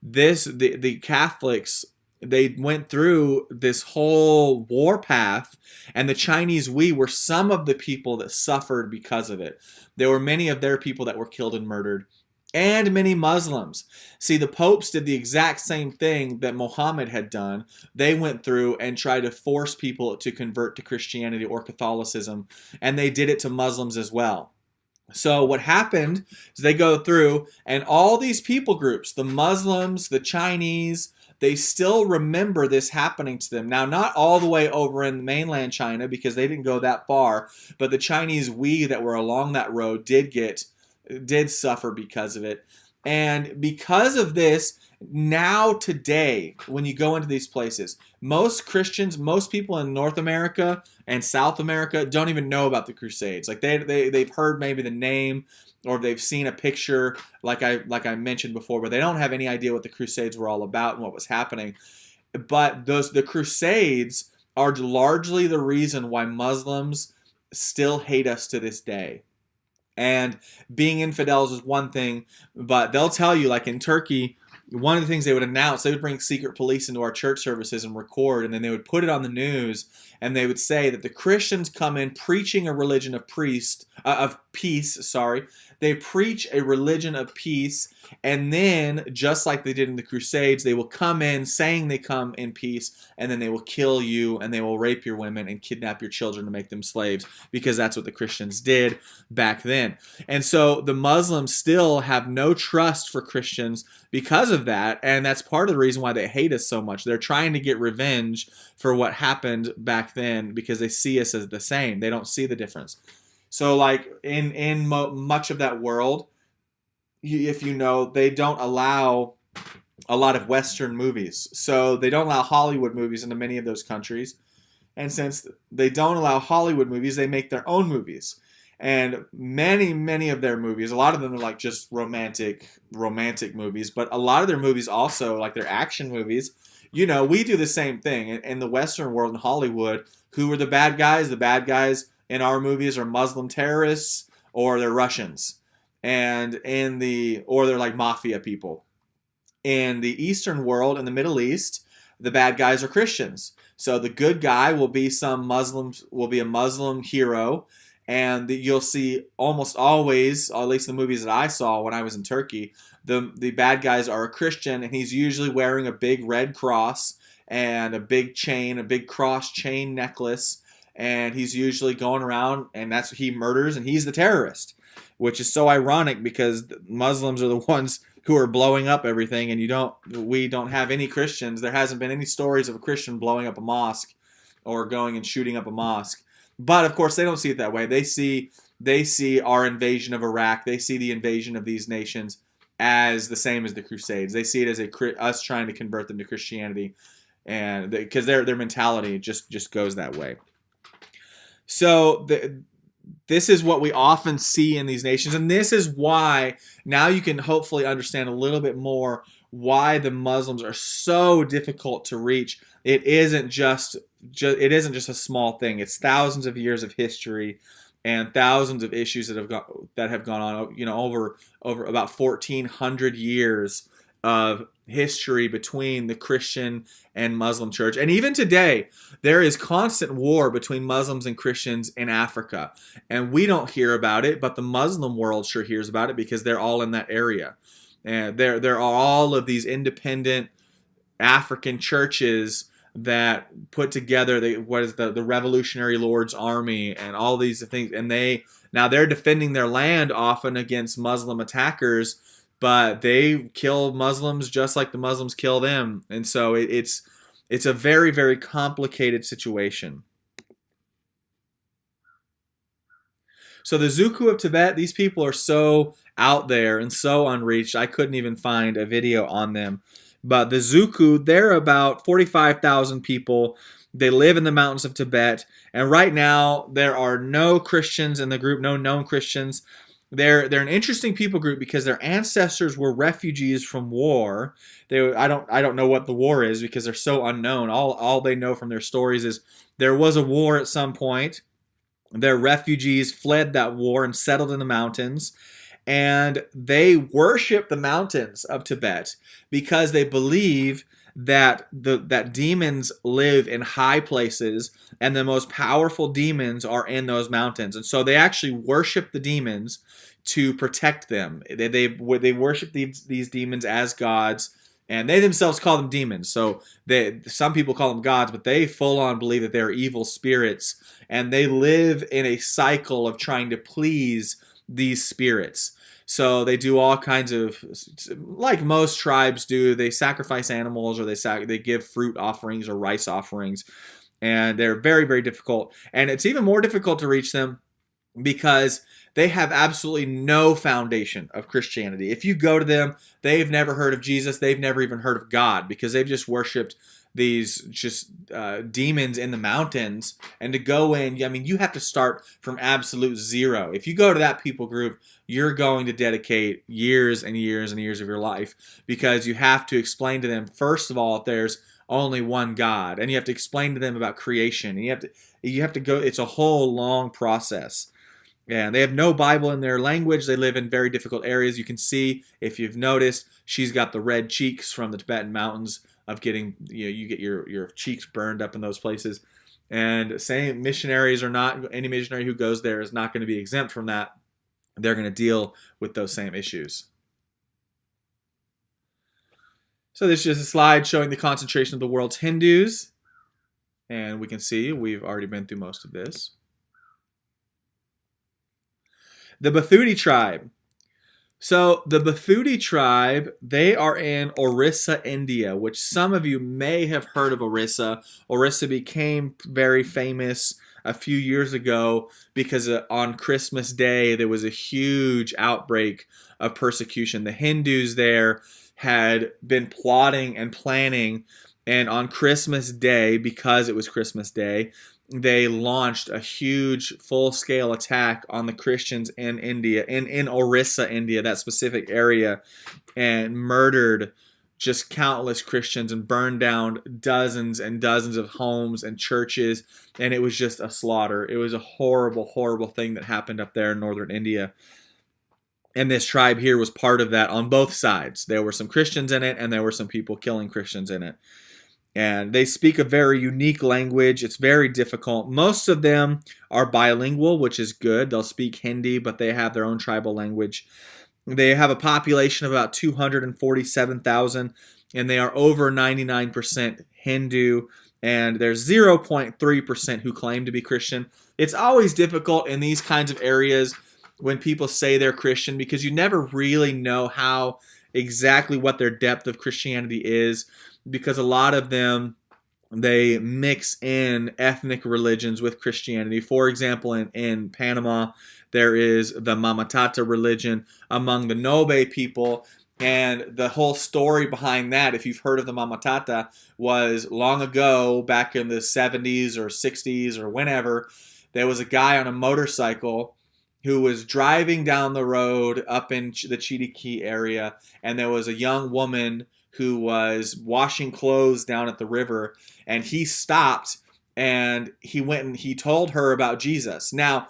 The Catholics, they went through this whole war path, and the Chinese were some of the people that suffered because of it. There were many of their people that were killed and murdered, and many Muslims. See, the popes did the exact same thing that Mohammad had done. They went through and tried to force people to convert to Christianity or Catholicism, and they did it to Muslims as well. So what happened is they go through, and all these people groups, the Muslims, the Chinese, they still remember this happening to them. Now, not all the way over in mainland China, because they didn't go that far, but the Chinese that were along that road did suffer because of it. And because of this, now today, when you go into these places, most Christians, most people in North America and South America don't even know about the Crusades. Like they've heard maybe the name, or they've seen a picture, like I mentioned before, but they don't have any idea what the Crusades were all about and what was happening. But the Crusades are largely the reason why Muslims still hate us to this day. And being infidels is one thing, but they'll tell you, like in Turkey, one of the things they would announce, they would bring secret police into our church services and record, and then they would put it on the news, and they would say that the Christians come in preaching a religion of peace. They preach a religion of peace, and then, just like they did in the Crusades, they will come in saying they come in peace, and then they will kill you, and they will rape your women and kidnap your children to make them slaves, because that's what the Christians did back then. And so the Muslims still have no trust for Christians because of that, and that's part of the reason why they hate us so much. They're trying to get revenge for what happened back then, because they see us as the same. They don't see the difference. So like in much of that world, if you know, they don't allow a lot of Western movies. So they don't allow Hollywood movies into many of those countries. And since they don't allow Hollywood movies, they make their own movies. And many of their movies, a lot of them are like just romantic movies, but a lot of their movies also, like their action movies, you know, we do the same thing. In the Western world, in Hollywood, who are the bad guys? The bad guys in our movies are Muslim terrorists, or they're Russians, or they're like mafia people. In the Eastern world, in the Middle East, the bad guys are Christians. So the good guy will be a Muslim hero, and you'll see almost always, or at least the movies that I saw when I was in Turkey, the bad guys are a Christian, and he's usually wearing a big red cross and a big chain, a big cross chain necklace. And he's usually going around, and he murders, and he's the terrorist, which is so ironic because Muslims are the ones who are blowing up everything, and we don't have any Christians. There hasn't been any stories of a Christian blowing up a mosque or going and shooting up a mosque. But of course, they don't see it that way. They see our invasion of Iraq. They see the invasion of these nations as the same as the Crusades. They see it as us trying to convert them to Christianity, and because their mentality just goes that way. So this is what we often see in these nations, and this is why now you can hopefully understand a little bit more why the Muslims are so difficult to reach. It isn't just a small thing. It's thousands of years of history and thousands of issues that have gone on. You know, over about 1,400 years of history between the Christian and Muslim church. And even today, there is constant war between Muslims and Christians in Africa. And we don't hear about it, but the Muslim world sure hears about it because they're all in that area. And there are all of these independent African churches that put together the Revolutionary Lord's Army and all these things. And they're defending their land often against Muslim attackers, but they kill Muslims just like the Muslims kill them, and so it's a very, very complicated situation. So the Zuku of Tibet, these people are so out there and so unreached. I couldn't even find a video on them. But the Zuku, they're about 45,000 people. They live in the mountains of Tibet. And right now, there are no Christians in the group, no known Christians. They're an interesting people group because their ancestors were refugees from war. I don't know what the war is because they're so unknown. All they know from their stories is there was a war at some point. Their refugees fled that war and settled in the mountains. And they worship the mountains of Tibet because they believe that that demons live in high places and the most powerful demons are in those mountains. And so they actually worship the demons to protect them. They worship these demons as gods, and they themselves call them demons. So some people call them gods, but they full on believe that they're evil spirits, and they live in a cycle of trying to please these spirits. So they do all kinds of, like most tribes do, they sacrifice animals, or they give fruit offerings or rice offerings, and they're very, very difficult. And it's even more difficult to reach them because they have absolutely no foundation of Christianity. If you go to them, they've never heard of Jesus. They've never even heard of God because they've just worshipped these demons in the mountains. And to go in, I mean, you have to start from absolute zero. If you go to that people group, you're going to dedicate years and years and years of your life because you have to explain to them, first of all, if there's only one God, and you have to explain to them about creation. And you have to go. It's a whole long process. And they have no Bible in their language. They live in very difficult areas. You can see, if you've noticed, she's got the red cheeks from the Tibetan mountains of getting, you get your cheeks burned up in those places. And same missionaries are not, any missionary who goes there is not going to be exempt from that. They're going to deal with those same issues. So this is just a slide showing the concentration of the world's Hindus. And we can see we've already been through most of this. The Bathuti tribe. So the Bathuti tribe, they are in Orissa, India, which some of you may have heard of Orissa. Orissa became very famous a few years ago because on Christmas Day there was a huge outbreak of persecution. The Hindus there had been plotting and planning, and on Christmas Day, because it was Christmas Day, they launched a huge full-scale attack on the Christians in India, in Orissa, India, that specific area, and murdered just countless Christians and burned down dozens and dozens of homes and churches, and it was just a slaughter. It was a horrible, horrible thing that happened up there in northern India. And this tribe here was part of that on both sides. There were some Christians in it, and there were some people killing Christians in it. And they speak a very unique language. It's very difficult. Most of them are bilingual, which is good. They'll speak Hindi, but they have their own tribal language. They have a population of about 247,000, and they are over 99% Hindu, and there's 0.3% who claim to be Christian. It's always difficult in these kinds of areas when people say they're Christian because you never really know how exactly what their depth of Christianity is, because a lot of them, they mix in ethnic religions with Christianity. For example, in Panama, there is the Mamatata religion among the Nobe people, and the whole story behind that, if you've heard of the Mamatata, was long ago, back in the 70s or 60s or whenever, there was a guy on a motorcycle who was driving down the road up in the Chiriquí area, and there was a young woman who was washing clothes down at the river, and he stopped and he went and he told her about Jesus. Now,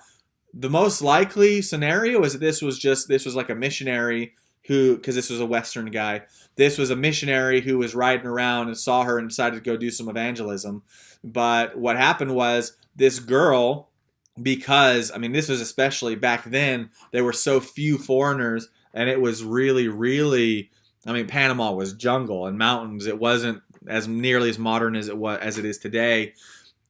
the most likely scenario is that this was like a missionary who, because this was a Western guy, this was a missionary who was riding around and saw her and decided to go do some evangelism. But what happened was this girl, because, I mean, this was especially back then, there were so few foreigners, and it was really, really, I mean, Panama was jungle and mountains. It wasn't as nearly as modern as it is today.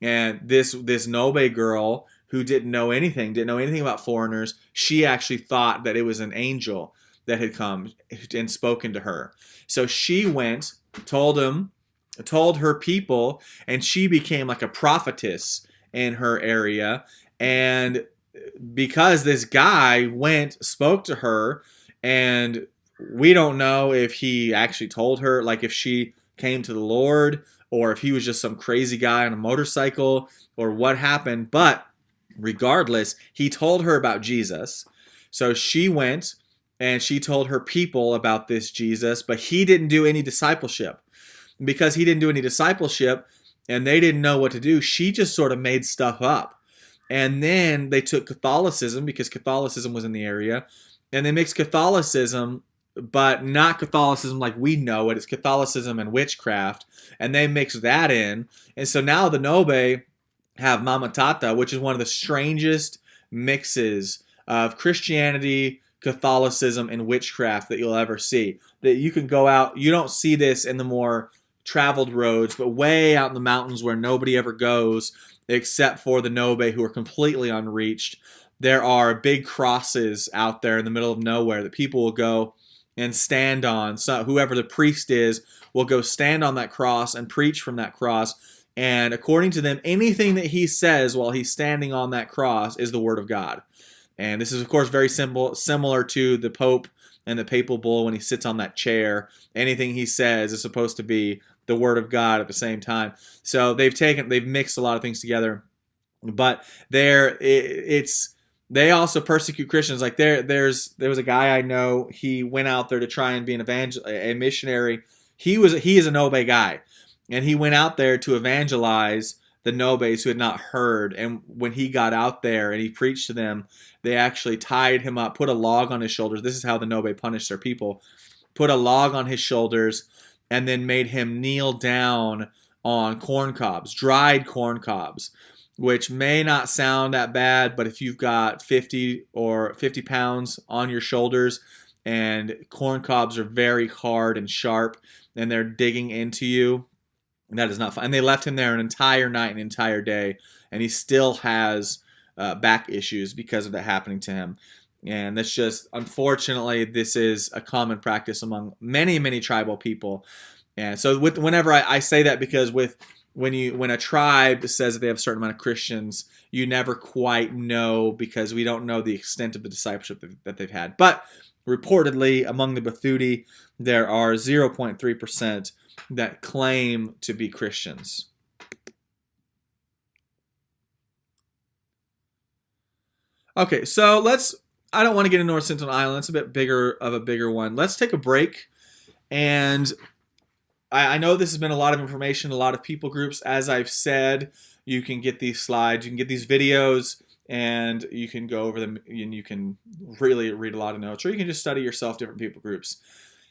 And this Nobe girl who didn't know anything about foreigners, she actually thought that it was an angel. that had come and spoken to her. So she went, told her people, and she became like a prophetess in her area. And because this guy went, spoke to her, and we don't know if he actually told her, like if she came to the Lord or if he was just some crazy guy on a motorcycle or what happened. But regardless, he told her about Jesus. So she went and she told her people about this Jesus, but he didn't do any discipleship. Because he didn't do any discipleship and they didn't know what to do, she just sort of made stuff up. And then they took Catholicism, because Catholicism was in the area, and they mixed Catholicism, but not Catholicism like we know it. It's Catholicism and witchcraft, and they mixed that in. And so now the Nobe have Mamatata, which is one of the strangest mixes of Christianity, Catholicism, and witchcraft that you'll ever see. That you can go out, you don't see this in the more traveled roads, but way out in the mountains where nobody ever goes except for the Nobe, who are completely unreached. There are big crosses out there in the middle of nowhere that people will go and stand on. So whoever the priest is will go stand on that cross and preach from that cross. And according to them, anything that he says while he's standing on that cross is the word of God. And this is, of course, very similar to the Pope and the papal bull when he sits on that chair. Anything he says is supposed to be the word of God at the same time. So they've mixed a lot of things together. But they also persecute Christians. Like there was a guy I know. He went out there to try and be a missionary. He is an Nobe guy, and he went out there to evangelize the Nobes who had not heard. And when he got out there and he preached to them, they actually tied him up, put a log on his shoulders. This is how the Nobe punished their people. Put a log on his shoulders and then made him kneel down on corn cobs, dried corn cobs, which may not sound that bad, but if you've got 50 pounds on your shoulders and corn cobs are very hard and sharp and they're digging into you, that is not fun. And they left him there an entire night, an entire day, and he still has back issues because of that happening to him. And that's just, unfortunately, this is a common practice among many, many tribal people. And so whenever I say that, because when a tribe says that they have a certain amount of Christians, you never quite know, because we don't know the extent of the discipleship that they've had. But reportedly, among the Bathuti, there are 0.3% that claim to be Christians. Okay, so I don't want to get into North Sentinel Island. It's a bit bigger one. Let's take a break. And I know this has been a lot of information, a lot of people groups. As I've said, you can get these slides, you can get these videos, and you can go over them, and you can really read a lot of notes, or you can just study yourself different people groups.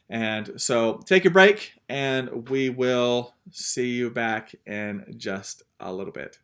And so take a break, and we will see you back in just a little bit.